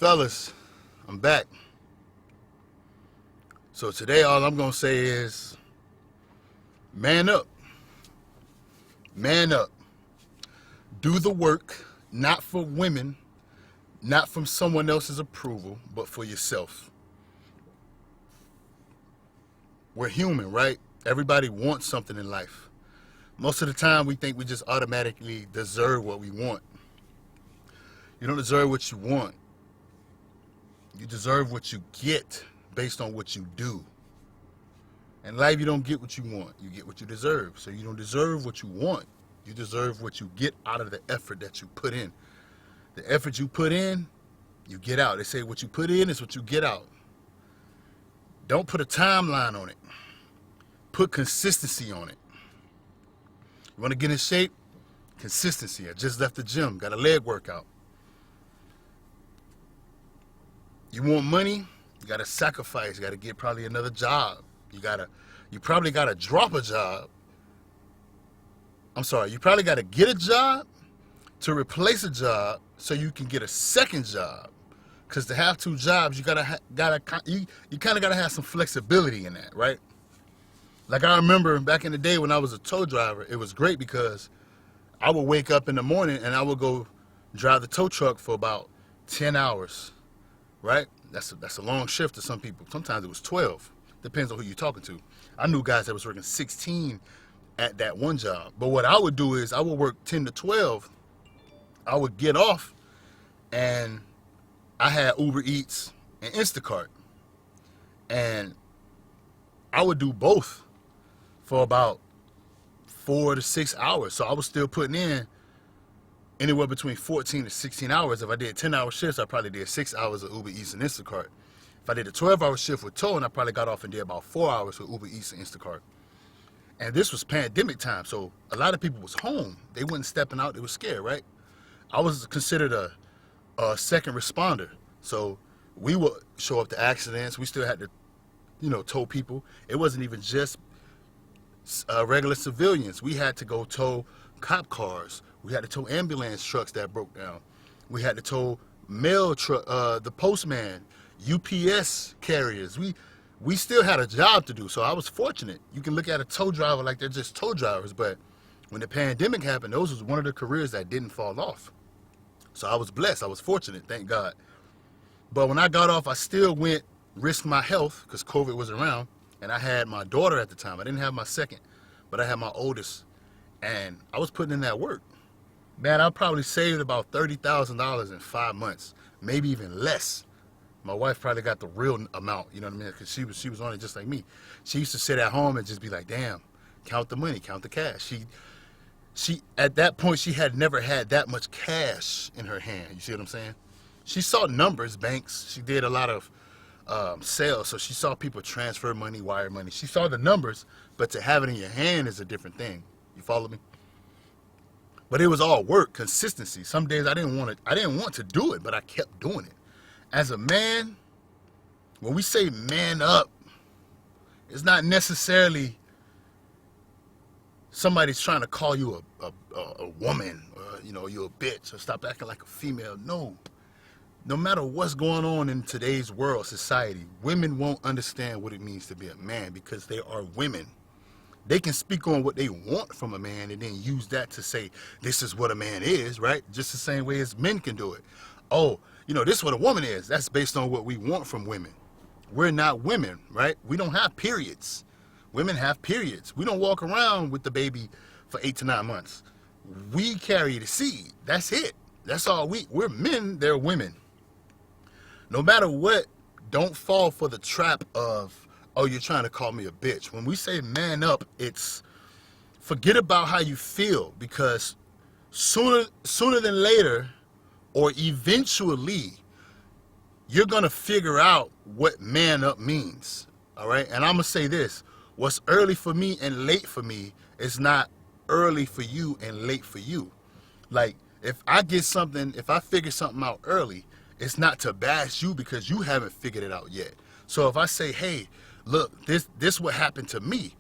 Fellas, I'm back. So today all I'm going to say is man up. Man up. Do the work, not for women, not from someone else's approval, but for yourself. We're human, right? Everybody wants something in life. Most of the time we think we just automatically deserve what we want. You don't deserve what you want. You deserve what you get based on what you do. In life, you don't get what you want. You get what you deserve. So you don't deserve what you want. You deserve what you get out of the effort that you put in. The effort you put in, you get out. They say what you put in is what you get out. Don't put a timeline on it. Put consistency on it. You want to get in shape? Consistency. I just left the gym. Got a leg workout. You want money? You got to sacrifice. You got to get probably another job. You probably got to drop a job. I'm sorry. You probably got to get a job to replace a job so you can get a second job. Because to have two jobs, you kind of got to have some flexibility in that, right? Like I remember back in the day when I was a tow driver, it was great because I would wake up in the morning and I would go drive the tow truck for about 10 hours, right? That's a long shift to some people. Sometimes it was 12. Depends on who you're talking to. I knew guys that was working 16 at that one job. But what I would do is I would work 10 to 12. I would get off and I had Uber Eats and Instacart. And I would do both for about 4 to 6 hours. So I was still putting in anywhere between 14 to 16 hours. If I did 10-hour shifts, I probably did 6 hours of Uber Eats and Instacart. If I did a 12-hour shift with towing, I probably got off and did about 4 hours with Uber Eats and Instacart. And this was pandemic time, so a lot of people was home. They wasn't stepping out. They were scared, right? I was considered a second responder. So we would show up to accidents. We still had to, tow people. It wasn't even just regular civilians. We had to go tow cop cars. We had to tow ambulance trucks that broke down. We had to tow mail truck, the postman, UPS carriers. We still had a job to do, so I was fortunate. You can look at a tow driver like they're just tow drivers, but when the pandemic happened, those was one of the careers that didn't fall off. So I was blessed. I was fortunate, thank God. But when I got off, I still risked my health because COVID was around, and I had my daughter at the time. I didn't have my second, but I had my oldest, and I was putting in that work. Man, I probably saved about $30,000 in 5 months, maybe even less. My wife probably got the real amount, you know what I mean? Because she was on it just like me. She used to sit at home and just be like, damn, count the money, count the cash. She at that point, she had never had that much cash in her hand. You see what I'm saying? She saw numbers, banks. She did a lot of sales, so she saw people transfer money, wire money. She saw the numbers, but to have it in your hand is a different thing. You follow me? But it was all work, consistency. Some days I didn't want to do it, but I kept doing it. As a man, when we say man up, it's not necessarily somebody's trying to call you a woman, or you're a bitch, or stop acting like a female. No. No matter what's going on in today's world, society, women won't understand what it means to be a man because they are women. They can speak on what they want from a man and then use that to say, this is what a man is, right? Just the same way as men can do it. Oh, this is what a woman is. That's based on what we want from women. We're not women, right? We don't have periods. Women have periods. We don't walk around with the baby for 8 to 9 months. We carry the seed. That's it. That's all we're men, they're women. No matter what, don't fall for the trap of, oh, you're trying to call me a bitch. When we say man up, it's forget about how you feel, because sooner than later, or eventually, you're going to figure out what man up means. All right? And I'm going to say this. What's early for me and late for me is not early for you and late for you. Like, if I figure something out early, it's not to bash you because you haven't figured it out yet. So if I say, hey, look, this what happened to me,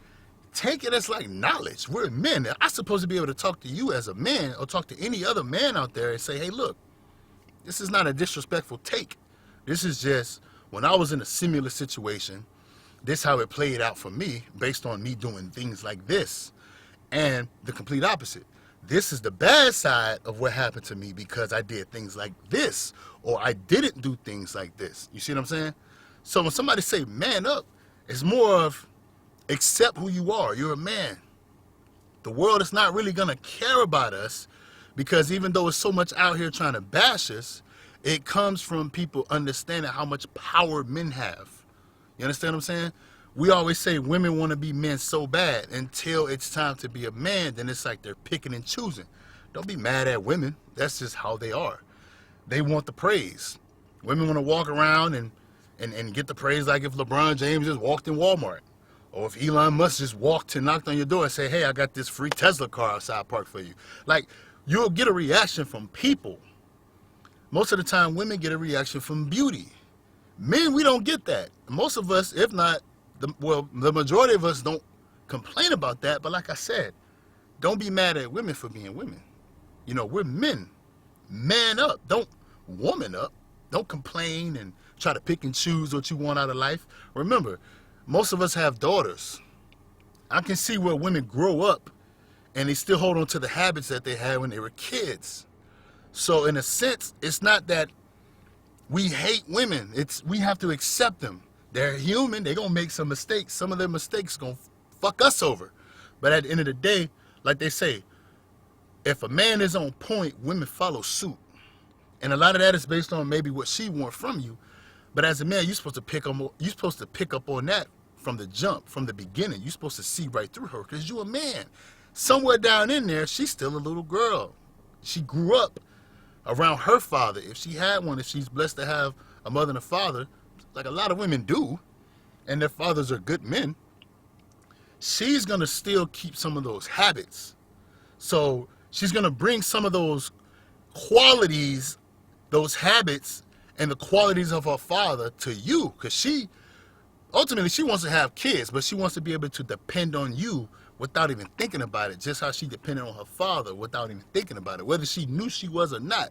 take it as like knowledge. We're men. I'm supposed to be able to talk to you as a man or talk to any other man out there and say, hey, look, this is not a disrespectful take. This is just when I was in a similar situation, this how it played out for me based on me doing things like this. And the complete opposite. This is the bad side of what happened to me because I did things like this, or I didn't do things like this. You see what I'm saying? So when somebody say man up, it's more of accept who you are. You're a man. The world is not really going to care about us because even though it's so much out here trying to bash us, it comes from people understanding how much power men have. You understand what I'm saying? We always say women want to be men so bad until it's time to be a man. Then it's like they're picking and choosing. Don't be mad at women. That's just how they are. They want the praise. Women want to walk around and get the praise like if LeBron James just walked in Walmart. Or if Elon Musk just walked and knocked on your door and say, hey, I got this free Tesla car outside parked for you. Like, you'll get a reaction from people. Most of the time, women get a reaction from beauty. Men, we don't get that. Most of us, if not, the majority of us don't complain about that. But like I said, don't be mad at women for being women. You know, we're men. Man up. Don't woman up. Don't complain and try to pick and choose what you want out of life. Remember, most of us have daughters. I can see where women grow up and they still hold on to the habits that they had when they were kids. So in a sense, it's not that we hate women. It's we have to accept them. They're human. They're going to make some mistakes. Some of their mistakes going to fuck us over. But at the end of the day, like they say, if a man is on point, women follow suit. And a lot of that is based on maybe what she wants from you. But as a man, you're supposed to pick up on that from the jump, from the beginning. You're supposed to see right through her because you're a man. Somewhere down in there, she's still a little girl. She grew up around her father. If she had one, if she's blessed to have a mother and a father, like a lot of women do, and their fathers are good men, she's going to still keep some of those habits. So she's going to bring some of those qualities, those habits, and the qualities of her father to you, because she ultimately wants to have kids, but she wants to be able to depend on you without even thinking about it, just how she depended on her father without even thinking about it, whether she knew she was or not.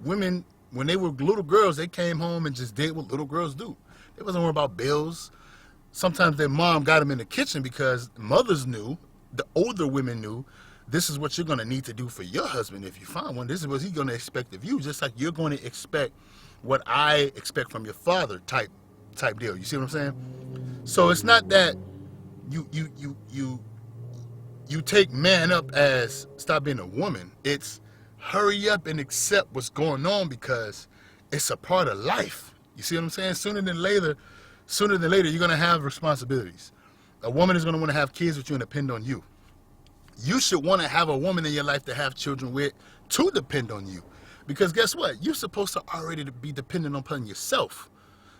Women, when they were little girls, they came home and just did what little girls do. They wasn't worried about bills. Sometimes their mom got them in the kitchen because mothers knew, the older women knew, this is what you're going to need to do for your husband if you find one. This is what he's going to expect of you, just like you're going to expect what I expect from your father type deal. You see what I'm saying? So it's not that you take man up as stop being a woman. It's hurry up and accept what's going on because it's a part of life. You see what I'm saying? Sooner than later, you're going to have responsibilities. A woman is going to want to have kids with you and depend on you. You should want to have a woman in your life to have children with to depend on you. Because guess what? You're supposed to already be dependent upon yourself.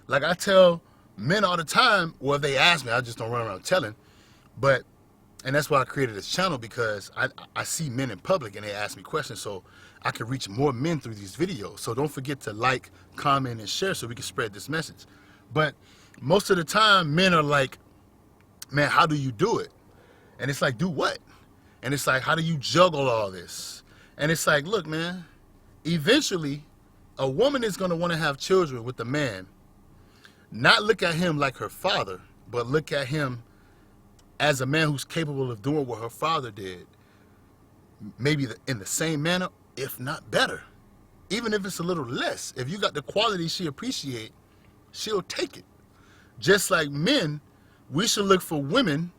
Like I tell men all the time, well, they ask me, I just don't run around telling. And that's why I created this channel, because I see men in public and they ask me questions so I can reach more men through these videos. So don't forget to like, comment, and share so we can spread this message. But most of the time, men are like, man, how do you do it? And it's like, do what? And it's like, how do you juggle all this? And it's like, look, man, eventually a woman is going to want to have children with a man. Not look at him like her father, but look at him as a man who's capable of doing what her father did. Maybe in the same manner, if not better. Even if it's a little less. If you got the quality she appreciates, she'll take it. Just like men, we should look for women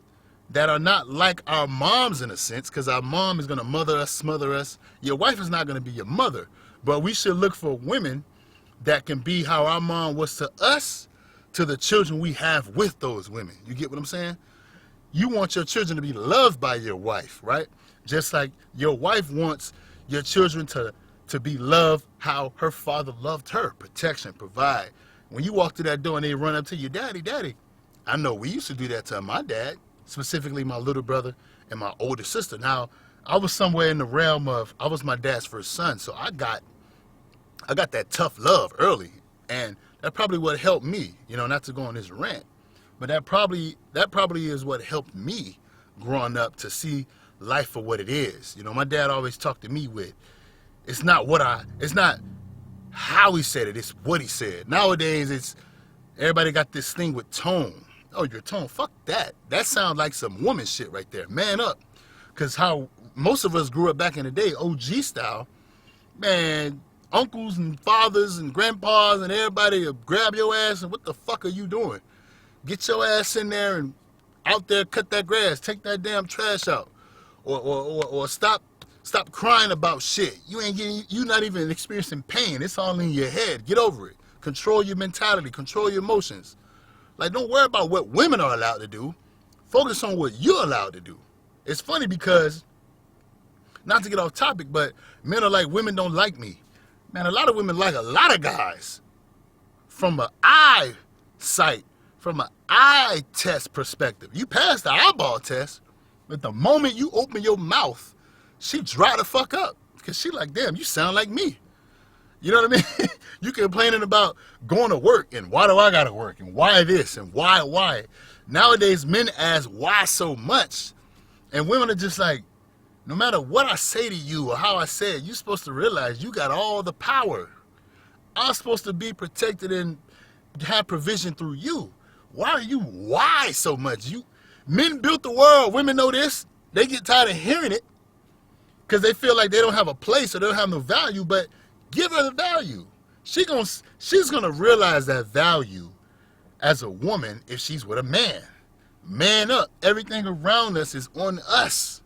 that are not like our moms in a sense, because our mom is going to mother us, smother us. Your wife is not going to be your mother. But we should look for women that can be how our mom was to us, to the children we have with those women. You get what I'm saying? You want your children to be loved by your wife, right? Just like your wife wants your children to be loved how her father loved her. Protection, provide. When you walk through that door and they run up to you, daddy. I know we used to do that to my dad, specifically my little brother and my older sister. Now, I was somewhere in the realm of, I was my dad's first son, so I got that tough love early. And that probably what helped me, not to go on this rant, but that probably is what helped me growing up to see life for what it is. My dad always talked to me with, it's not how he said it, it's what he said. Nowadays, it's everybody got this thing with tone. Oh, your tone, fuck that. That sounds like some woman shit right there. Man up. Because how most of us grew up back in the day, OG style, man, uncles and fathers and grandpas and everybody will grab your ass and what the fuck are you doing? Get your ass in there and out there, cut that grass, take that damn trash out. Or stop crying about shit. You not even experiencing pain. It's all in your head. Get over it. Control your mentality, control your emotions. Like, don't worry about what women are allowed to do. Focus on what you're allowed to do. It's funny because, not to get off topic, but men are like, women don't like me. Man, a lot of women like a lot of guys. From an eyesight, from an eye test perspective. You pass the eyeball test, but the moment you open your mouth, she dry the fuck up. Because she like, damn, you sound like me. You know what I mean? You complaining about going to work and why do I gotta work and why this and why? Nowadays, men ask why so much, and women are just like, no matter what I say to you or how I say it, you're supposed to realize you got all the power. I'm supposed to be protected and have provision through you. Why are you why so much? Men built the world. Women know this. They get tired of hearing it because they feel like they don't have a place or they don't have no value, but give her the value. She's gonna realize that value as a woman if she's with a man. Man up. Everything around us is on us.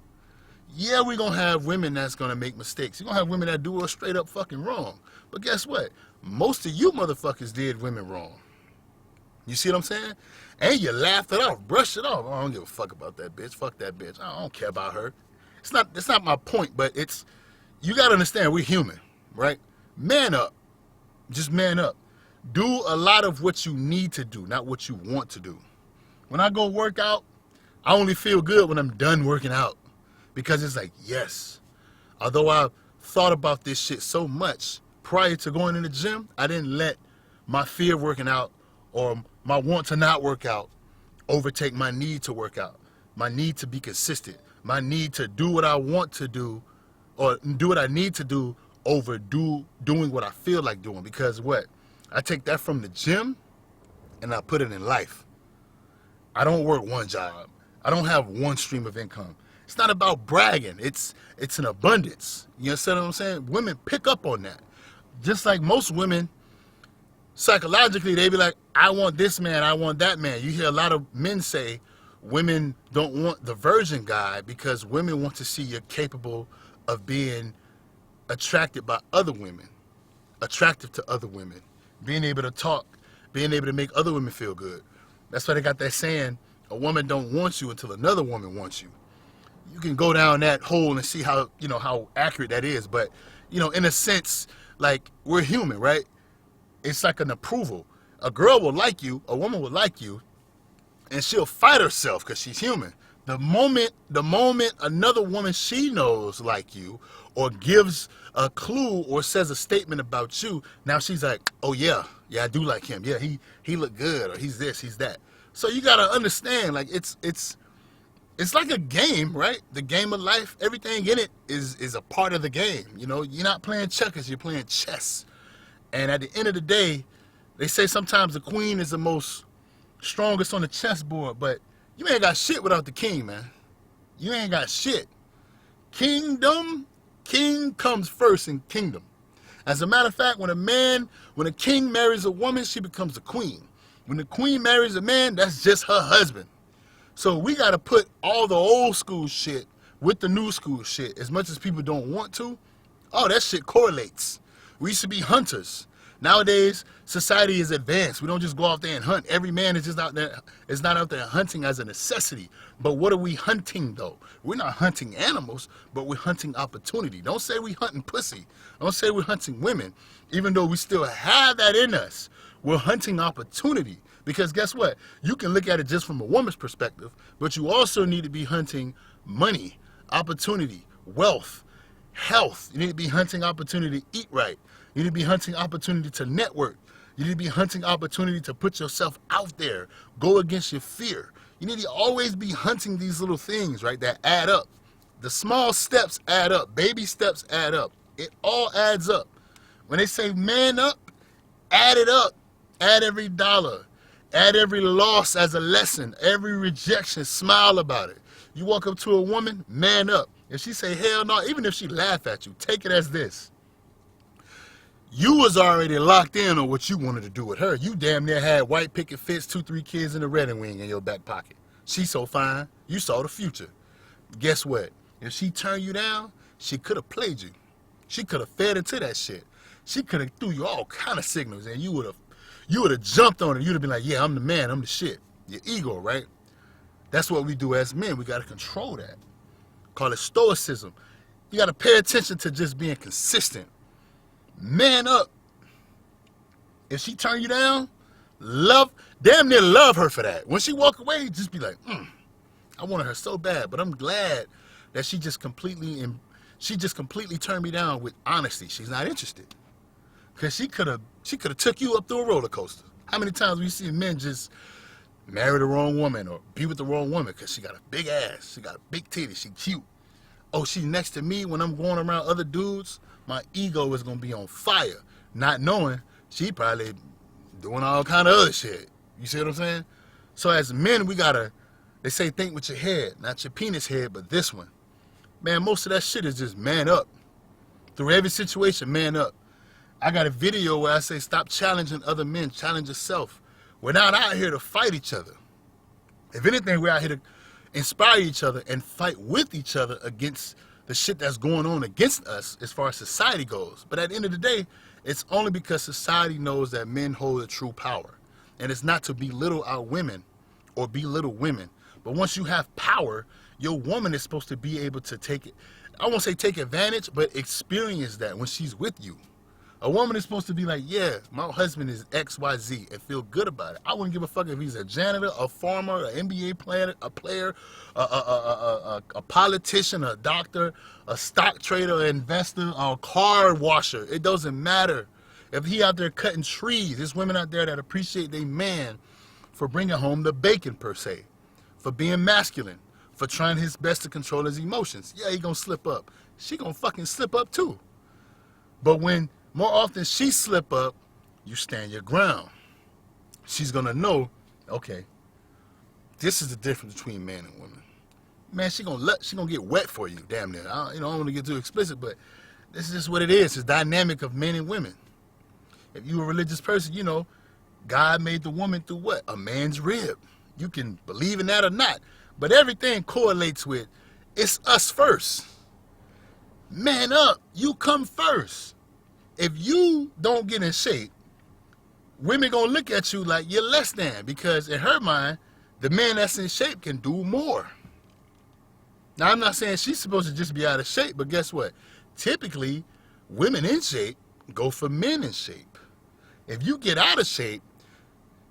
Yeah, we're gonna have women that's gonna make mistakes. You're gonna have women that do us straight up fucking wrong. But guess what? Most of you motherfuckers did women wrong. You see what I'm saying? And you laughed it off, brushed it off. Oh, I don't give a fuck about that bitch. Fuck that bitch. I don't care about her. It's not my point, but you gotta understand we're human, right? Man up. Just man up. Do a lot of what you need to do, not what you want to do. When I go work out, I only feel good when I'm done working out. Because it's like, yes, although I thought about this shit so much prior to going in the gym, I didn't let my fear of working out or my want to not work out overtake my need to work out, my need to be consistent, my need to do what I want to do or do what I need to do over doing what I feel like doing. Because what? I take that from the gym and I put it in life. I don't work one job. I don't have one stream of income. It's not about bragging. It's an abundance. You understand what I'm saying? Women pick up on that. Just like most women, psychologically, they be like, I want this man, I want that man. You hear a lot of men say women don't want the virgin guy because women want to see you're capable of being attracted by other women, attractive to other women, being able to talk, being able to make other women feel good. That's why they got that saying, a woman don't want you until another woman wants you. You can go down that hole and see how accurate that is. But, in a sense, like, we're human, right? It's like an approval. A girl will like you, a woman will like you, and she'll fight herself because she's human. The moment another woman she knows like you or gives a clue or says a statement about you, now she's like, oh yeah, I do like him. Yeah, he look good, or he's this, he's that. So you got to understand, like, it's like a game, right? The game of life, everything in it is a part of the game. You're not playing checkers, you're playing chess. And at the end of the day, they say sometimes the queen is the most strongest on the chessboard, but you ain't got shit without the king, man. You ain't got shit. King comes first in kingdom. As a matter of fact, when a king marries a woman, she becomes a queen. When the queen marries a man, that's just her husband. So we got to put all the old school shit with the new school shit. As much as people don't want to, that shit correlates. We used to be hunters. Nowadays, society is advanced. We don't just go out there and hunt. Every man is not out there hunting as a necessity. But what are we hunting, though? We're not hunting animals, but we're hunting opportunity. Don't say we're hunting pussy. Don't say we're hunting women, even though we still have that in us. We're hunting opportunity. Because guess what? You can look at it just from a woman's perspective, but you also need to be hunting money, opportunity, wealth, health. You need to be hunting opportunity to eat right. You need to be hunting opportunity to network. You need to be hunting opportunity to put yourself out there, go against your fear. You need to always be hunting these little things, right, that add up. The small steps add up. Baby steps add up. It all adds up. When they say man up, add it up. Add every dollar. Add every loss as a lesson. Every rejection, smile about it. You walk up to a woman, man up. If she say hell no, even if she laugh at you, take it as this. You was already locked in on what you wanted to do with her. You damn near had white picket fence, 2-3 kids in a red wing in your back pocket. She so fine, you saw the future. Guess what? If she turned you down, she could have played you. She could have fed into that shit. She could have threw you all kind of signals, and you would have jumped on it. You'd have been like, yeah, I'm the man, I'm the shit. Your ego, right? That's what we do as men. We got to control that. Call it stoicism. You got to pay attention to just being consistent. Man up. If she turn you down, damn near love her for that. When she walk away, just be like, I wanted her so bad, but I'm glad that she just completely turned me down with honesty. She's not interested. Because she could have took you up through a roller coaster. How many times we see men just marry the wrong woman or be with the wrong woman because she got a big ass, she got a big titty, she cute. Oh, she's next to me when I'm going around other dudes, my ego is going to be on fire, not knowing she probably doing all kind of other shit. You see what I'm saying? So as men, they say think with your head, not your penis head, but this one. Man, most of that shit is just man up. Through every situation, man up. I got a video where I say stop challenging other men, challenge yourself. We're not out here to fight each other. If anything, we're out here to inspire each other and fight with each other against the shit that's going on against us as far as society goes. But at the end of the day, it's only because society knows that men hold the true power. And it's not to belittle our women or belittle women. But once you have power, your woman is supposed to be able to take it. I won't say take advantage, but experience that when she's with you. A woman is supposed to be like, yeah, my husband is XYZ and feel good about it. I wouldn't give a fuck if he's a janitor, a farmer, an NBA player, a politician, a doctor, a stock trader, an investor, a car washer. It doesn't matter. If he out there cutting trees, there's women out there that appreciate their man for bringing home the bacon per se, for being masculine, for trying his best to control his emotions. Yeah, he gonna slip up. She gonna fucking slip up too. But when more often she slip up, you stand your ground. She's gonna know, okay, this is the difference between man and woman. Man, she gonna get wet for you, damn near. I don't want to get too explicit, but this is just what it is. It's dynamic of men and women. If you're a religious person, you know, God made the woman through what? A man's rib. You can believe in that or not, but everything correlates with, it's us first. Man up, you come first. If you don't get in shape, women gonna look at you like you're less than, because in her mind, the man that's in shape can do more. Now, I'm not saying she's supposed to just be out of shape, but guess what? Typically, women in shape go for men in shape. If you get out of shape,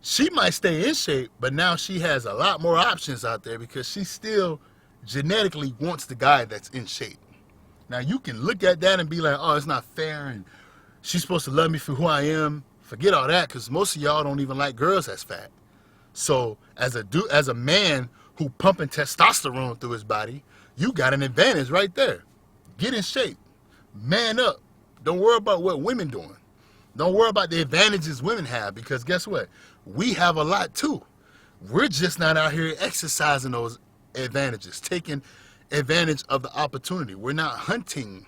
she might stay in shape, but now she has a lot more options out there because she still genetically wants the guy that's in shape. Now, you can look at that and be like, oh, it's not fair, and she's supposed to love me for who I am. Forget all that, because most of y'all don't even like girls that's fat. So as a man who pumping testosterone through his body, you got an advantage right there. Get in shape. Man up. Don't worry about what women doing. Don't worry about the advantages women have, because guess what? We have a lot too. We're just not out here exercising those advantages, taking advantage of the opportunity. We're not hunting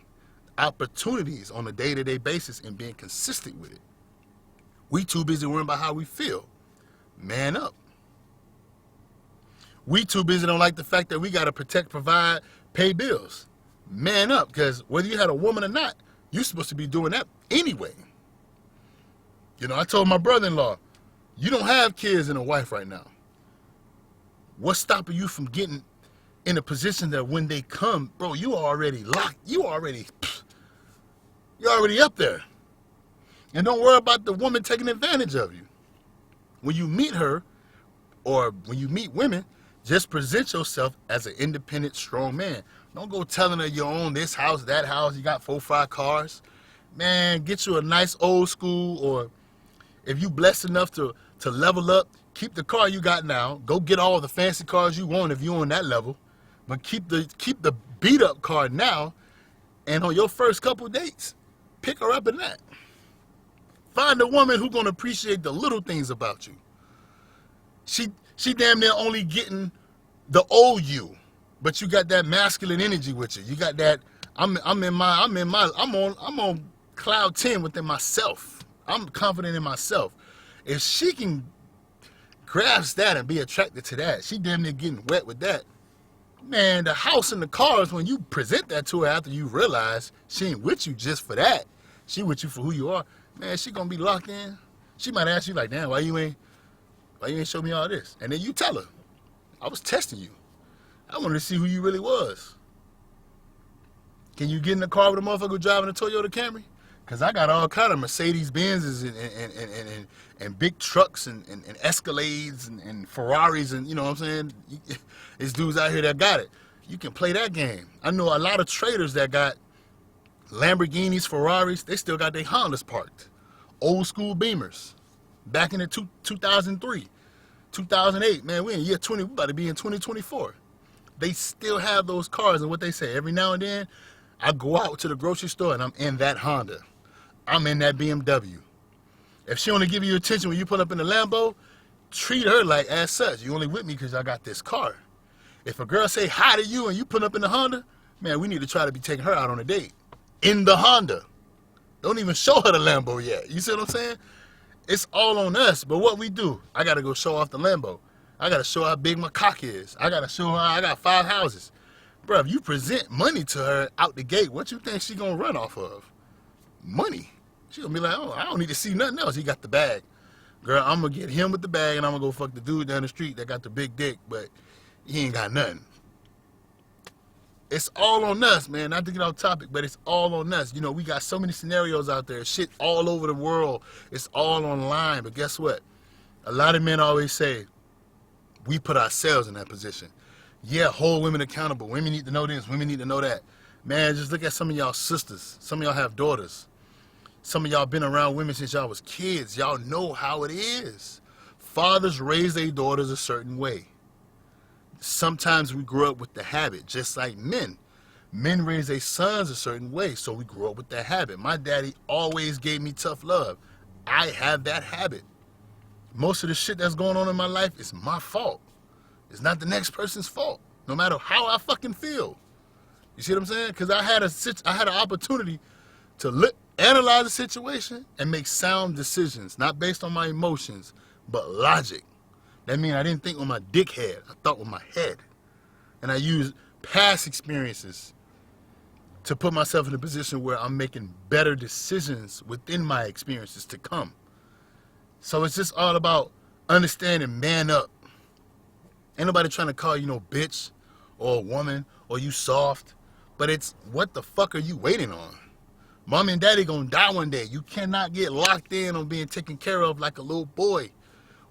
opportunities on a day-to-day basis and being consistent with it. We too busy worrying about how we feel. Man up. We too busy don't like the fact that we got to protect, provide, pay bills. Man up, because whether you had a woman or not, you're supposed to be doing that anyway. You know, I told my brother-in-law, you don't have kids and a wife right now. What's stopping you from getting in a position that when they come, bro, you already locked, you're already up there. And don't worry about the woman taking advantage of you. When you meet her, or when you meet women, just present yourself as an independent, strong man. Don't go telling her you own this house, that house, you got 4 or 5 cars. Man, get you a nice old school, or if you blessed enough to level up, keep the car you got now. Go get all the fancy cars you want if you're on that level. But keep the beat up car now, and on your first couple dates, pick her up in that. Find a woman who's gonna appreciate the little things about you. She damn near only getting the old you, but you got that masculine energy with you. You got that. I'm on cloud 10 within myself. I'm confident in myself. If she can grasp that and be attracted to that, she damn near getting wet with that. Man, the house and the cars, when you present that to her after you realize she ain't with you just for that, she with you for who you are, man, she gonna be locked in. She might ask you like, damn, why you ain't show me all this? And then you tell her, I was testing you. I wanted to see who you really was. Can you get in the car with a motherfucker driving a Toyota Camry? Because I got all kind of Mercedes Benzes and big trucks and Escalades and Ferraris and, you know what I'm saying? There's dudes out here that got it. You can play that game. I know a lot of traders that got Lamborghinis, Ferraris. They still got their Hondas parked. Old school Beamers. Back in the 2003, 2008. Man, we in year 20. We about to be in 2024. They still have those cars. And what they say, every now and then, I go out to the grocery store and I'm in that Honda. I'm in that BMW. If she only give you attention when you pull up in the Lambo, treat her like as such. You only with me because I got this car. If a girl say hi to you and you put up in the Honda, man, we need to try to be taking her out on a date. In the Honda. Don't even show her the Lambo yet. You see what I'm saying? It's all on us. But what we do, I got to go show off the Lambo. I got to show how big my cock is. I got to show her I got 5 houses. Bro, if you present money to her out the gate, what you think she going to run off of? Money. She going to be like, oh, I don't need to see nothing else. He got the bag. Girl, I'm going to get him with the bag and I'm going to go fuck the dude down the street that got the big dick, but he ain't got nothing. It's all on us, man. Not to get off topic, but it's all on us. You know, we got so many scenarios out there. Shit all over the world. It's all online. But guess what? A lot of men always say, we put ourselves in that position. Yeah, hold women accountable. Women need to know this. Women need to know that. Man, just look at some of y'all sisters. Some of y'all have daughters. Some of y'all been around women since y'all was kids. Y'all know how it is. Fathers raise their daughters a certain way. Sometimes we grow up with the habit, just like men. Men raise their sons a certain way, so we grow up with that habit. My daddy always gave me tough love. I have that habit. Most of the shit that's going on in my life is my fault. It's not the next person's fault, no matter how I fucking feel. You see what I'm saying? Because I had an opportunity to analyze the situation and make sound decisions, not based on my emotions, but logic. That means I didn't think with my dick head. I thought with my head. And I used past experiences to put myself in a position where I'm making better decisions within my experiences to come. So it's just all about understanding, man up. Ain't nobody trying to call you no bitch or a woman or you soft. But it's what the fuck are you waiting on? Mom and daddy gonna die one day. You cannot get locked in on being taken care of like a little boy.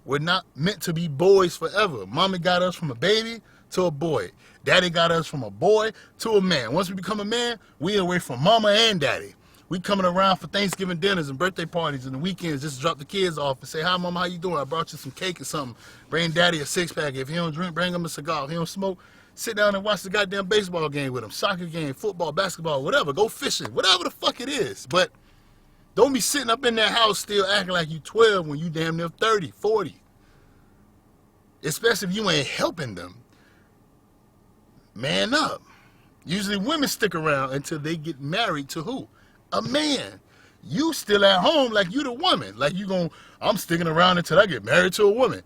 We're not meant to be boys forever. Mommy got us from a baby to a boy. Daddy got us from a boy to a man. Once we become a man, we away from mama and daddy. We coming around for Thanksgiving dinners and birthday parties and the weekends just to drop the kids off and say, hi, mama, how you doing? I brought you some cake or something. Bring daddy a 6-pack. If he don't drink, bring him a cigar. If he don't smoke, sit down and watch the goddamn baseball game with him. Soccer game, football, basketball, whatever. Go fishing, whatever the fuck it is. But don't be sitting up in that house still acting like you 12 when you damn near 30, 40. Especially if you ain't helping them. Man up. Usually women stick around until they get married to who? A man. You still at home like you the woman. Like I'm sticking around until I get married to a woman.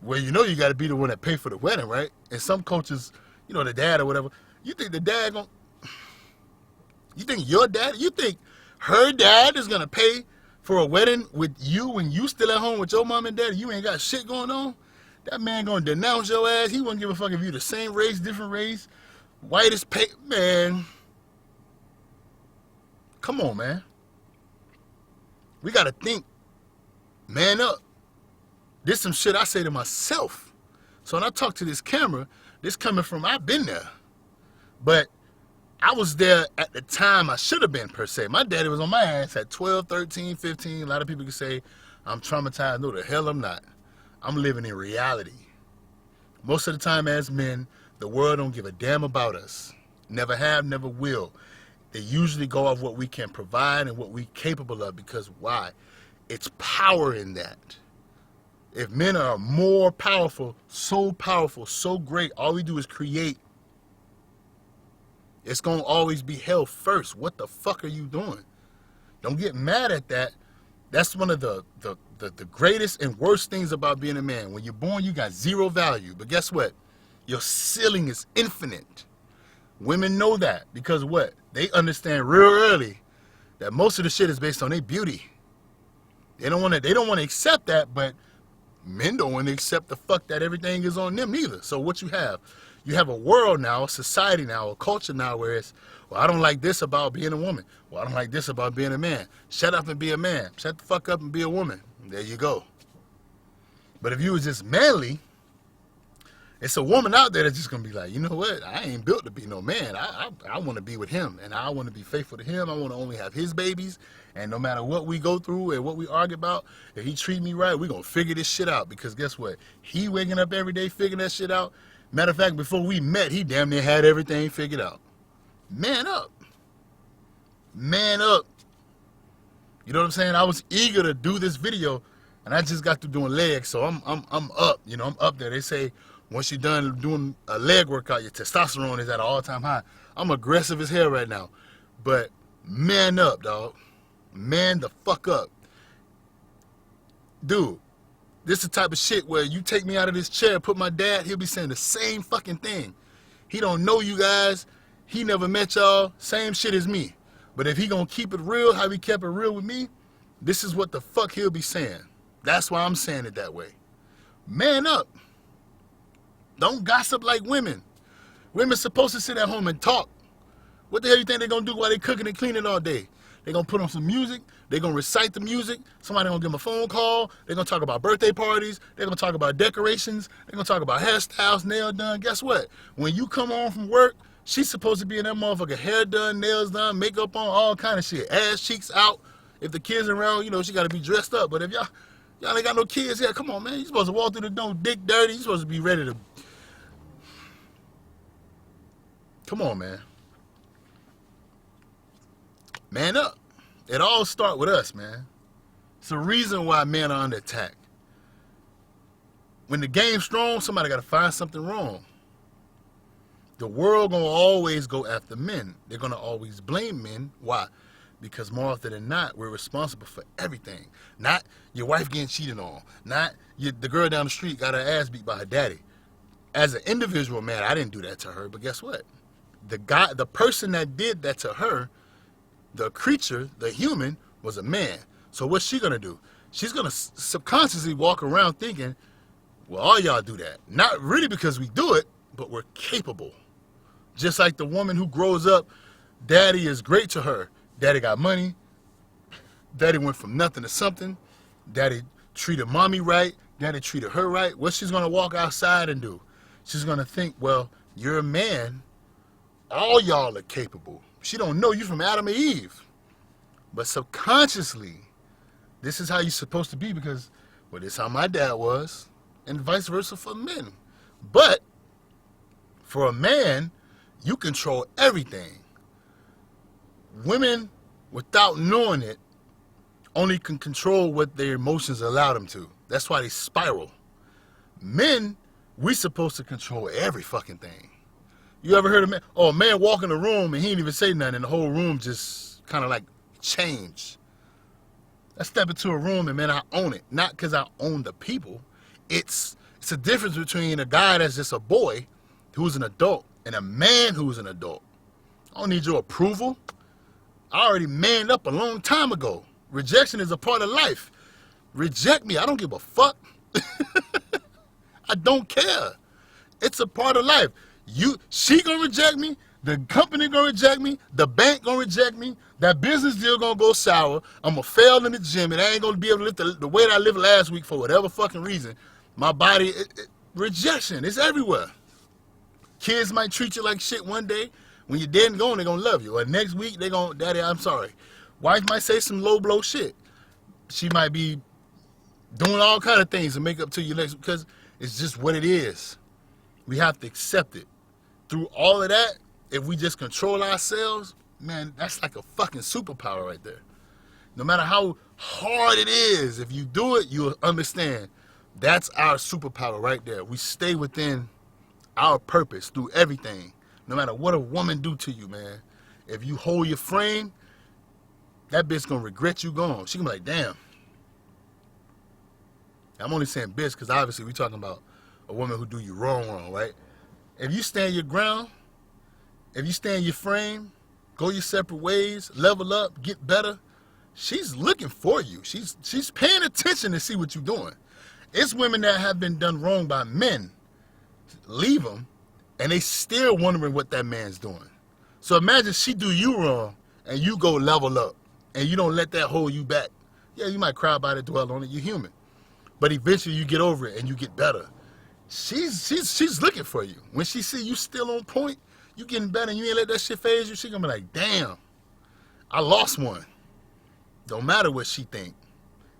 Well, you know you got to be the one that pay for the wedding, right? In some cultures, you know, the dad or whatever. You think the dad you think your dad, you think her dad is going to pay for a wedding with you when you still at home with your mom and dad? You ain't got shit going on? That man gonna denounce your ass. He wouldn't give a fuck if you the same race, different race, whitest pay. Man, come on, man. We gotta think, man up. This some shit I say to myself. So when I talk to this camera, this coming from, I've been there. But I was there at the time I should have been, per se. My daddy was on my ass at 12, 13, 15. A lot of people can say, I'm traumatized. No, the hell I'm not. I'm living in reality. Most of the time as men, the world don't give a damn about us. Never have, never will. They usually go off what we can provide and what we're capable of, because why? It's power in that. If men are more powerful, so great, all we do is create. It's going to always be hell first. What the fuck are you doing? Don't get mad at that. That's one of the greatest and worst things about being a man. When you're born, you got zero value. But guess what? Your ceiling is infinite. Women know that because what? They understand real early that most of the shit is based on their beauty. They don't want to accept that, but men don't want to accept the fuck that everything is on them neither. So what you have a world now, a society now, a culture now where it's, well, I don't like this about being a woman. Well, I don't like this about being a man. Shut up and be a man. Shut the fuck up and be a woman. There you go. But if you was just manly, it's a woman out there that's just going to be like, you know what? I ain't built to be no man. I want to be with him, and I want to be faithful to him. I want to only have his babies, and no matter what we go through and what we argue about, if he treat me right, we're going to figure this shit out. Because guess what? He waking up every day figuring that shit out. Matter of fact, before we met, he damn near had everything figured out. Man up. Man up. You know what I'm saying? I was eager to do this video, and I just got through doing legs, so I'm up. You know, I'm up there. They say once you're done doing a leg workout, your testosterone is at an all-time high. I'm aggressive as hell right now. But man up, dog. Man the fuck up. Dude, this is the type of shit where you take me out of this chair, put my dad, he'll be saying the same fucking thing. He don't know you guys. He never met y'all. Same shit as me. But if he gonna keep it real, how he kept it real with me, this is what the fuck he'll be saying. That's why I'm saying it that way. Man up. Don't gossip like women. Women's supposed to sit at home and talk. What the hell you think they're gonna do while they cooking and cleaning all day? They're gonna put on some music. They're gonna recite the music. Somebody gonna give them a phone call. They're gonna talk about birthday parties. They're gonna talk about decorations. They're gonna talk about hairstyles, nail done. Guess what? When you come home from work, she's supposed to be in that motherfucker, hair done, nails done, makeup on, all kind of shit. Ass cheeks out. If the kids around, you know, she gotta be dressed up. But if y'all ain't got no kids here, come on, man. You supposed to walk through the door, dick dirty. You supposed to be ready to. Come on, man. Man up. It all starts with us, man. It's the reason why men are under attack. When the game's strong, somebody got to find something wrong. The world gonna always go after men. They're gonna always blame men. Why? Because more often than not, we're responsible for everything. Not your wife getting cheated on. Not the girl down the street got her ass beat by her daddy. As an individual, man, I didn't do that to her. But guess what? The person that did that to her, the creature, the human, was a man. So what's she gonna do? She's gonna subconsciously walk around thinking, well, all y'all do that. Not really because we do it, but we're capable. Just like the woman who grows up, daddy is great to her. Daddy got money. Daddy went from nothing to something. Daddy treated mommy right. Daddy treated her right. What she's gonna walk outside and do? She's gonna think, well, you're a man. All y'all are capable. She don't know you from Adam and Eve. But subconsciously, this is how you're supposed to be because, well, this is how my dad was. And vice versa for men. But for a man, you control everything. Women, without knowing it, only can control what their emotions allow them to. That's why they spiral. Men, we're supposed to control every fucking thing. You ever heard of a man walk in the room and he didn't even say nothing and the whole room just kind of like changed. I step into a room and, man, I own it. Not because I own the people. It's a difference between a guy that's just a boy who's an adult and a man who's an adult. I don't need your approval. I already manned up a long time ago. Rejection is a part of life. Reject me. I don't give a fuck. I don't care. It's a part of life. She gonna reject me. The company gonna reject me. The bank gonna reject me. That business deal gonna go sour. I'm gonna fail in the gym, and I ain't gonna be able to lift the weight I lifted last week for whatever fucking reason. My body, rejection, it's everywhere. Kids might treat you like shit one day. When you're dead and gone, they're gonna love you. Or next week, they're gonna, daddy, I'm sorry. Wife might say some low blow shit. She might be doing all kind of things to make up to you next, because it's just what it is. We have to accept it. Through all of that, if we just control ourselves, man, that's like a fucking superpower right there. No matter how hard it is. If you do it, you'll understand. That's our superpower right there. We stay within our purpose through everything. No matter what a woman do to you, man. If you hold your frame, that bitch gonna regret you gone. She gonna be like, damn. I'm only saying bitch because obviously we talking about a woman who do you wrong, right? If you stand your ground, if you stand your frame, go your separate ways, level up, get better, she's looking for you. She's paying attention to see what you're doing. It's women that have been done wrong by men, leave them, and they still wondering what that man's doing. So imagine she do you wrong, and you go level up, and you don't let that hold you back. Yeah, you might cry about it, dwell on it, you're human. But eventually you get over it, and you get better. She's looking for you. When she see you still on point, you getting better, and you ain't let that shit phase you, she gonna be like, damn, I lost one. Don't matter what she think.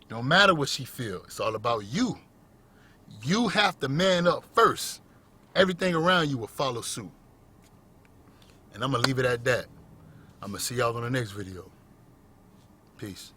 Don't matter what she feel. It's all about you. You have to man up first. Everything around you will follow suit. And I'm going to leave it at that. I'm going to see y'all on the next video. Peace.